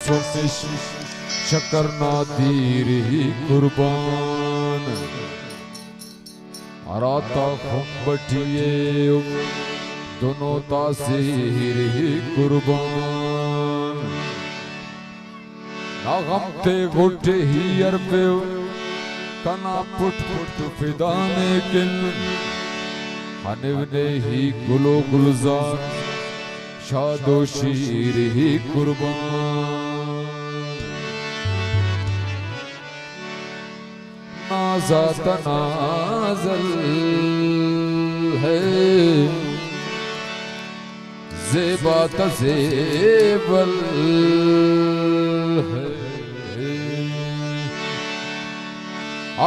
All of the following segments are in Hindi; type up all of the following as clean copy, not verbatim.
सोनिश शकर नादीर ही कुर्बान आराता खुम्बटिए दोनों तासीर ही कुर्बान नागम ते गोटे ही अरबे कना पुट पुट फिदाने किल हनिवने ही गुलो गुलजार शादो शीर ही कुर्बान नाजा तनाजल है ज़ेबा तज़ेबल है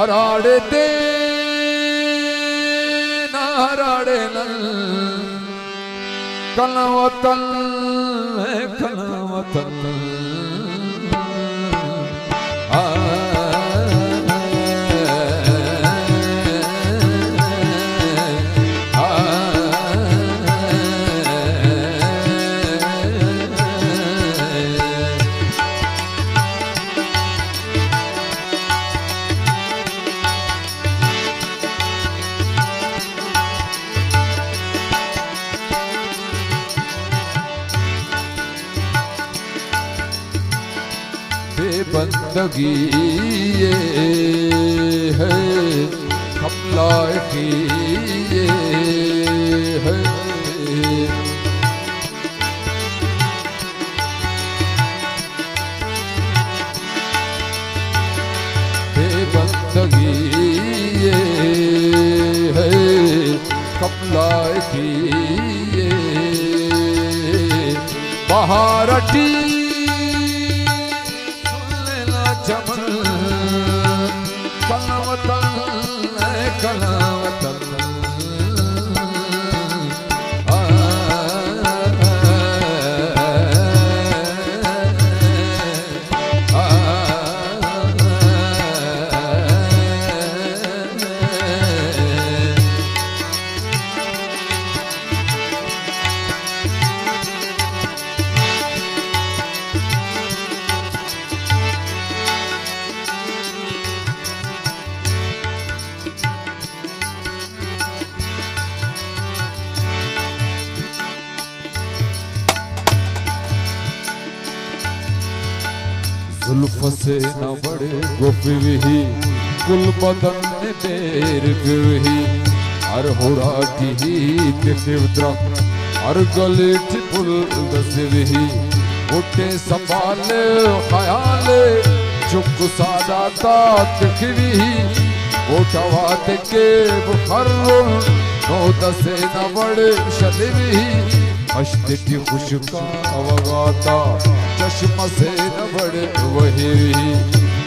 अराड़े दे नाराड़े नल कलवतल है कलवतल बंदगी ये है हम लायकी ये है बंदगी ये है हम लायकी ये बहारटी चमन कलवतल कलवतल जुल्फ से न बड़े गुफवी कुल बदन ने देर फिवही हर होरा की तिवद्रा हर गले टिपुल दसवी उठे संभाले ख्याले चुप सादा तात खिवी ओटवात के बुखरुल नो दसे न बड़े शदवी अश्त की खुशका अवगाता चश्मा से न बड़े वही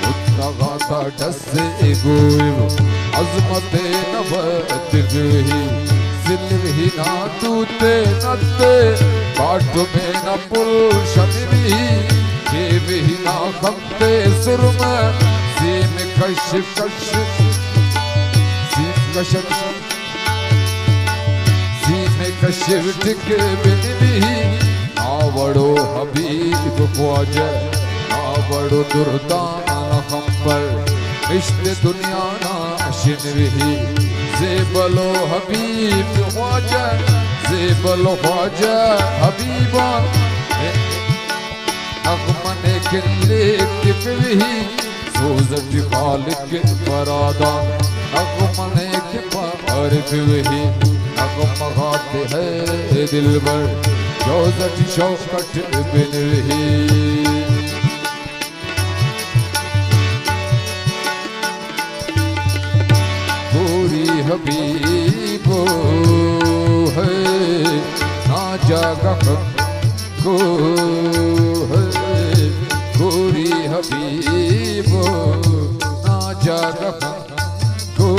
उतना गाता डसे गोइब अजमते न बदगही सिलवी ना तूते नते बाट में न पुल शदवी के भी ना खमते सुरम सीम कश कश सीम कश कशिव टिक बिनवी आवड़ो हबीब ख्वाजा आवड़ो दुर्दान खंबर इश्क़ दुनिया ना शिनवी ज़ेबलो हबीब ख्वाजा ज़ेबलो ख्वाजा हबीबा अगमने किल्ले किफवी सोज़ट खालिक परादा अगमने के पार फिवही मगाते है दिल भर जोज़ट शौकट बिन रही गोरी हबीबो है ना जागा को है गोरी हबीबो ना जागा को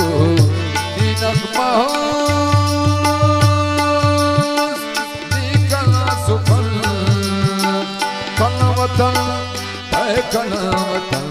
नगमा कलवतल है कलवतल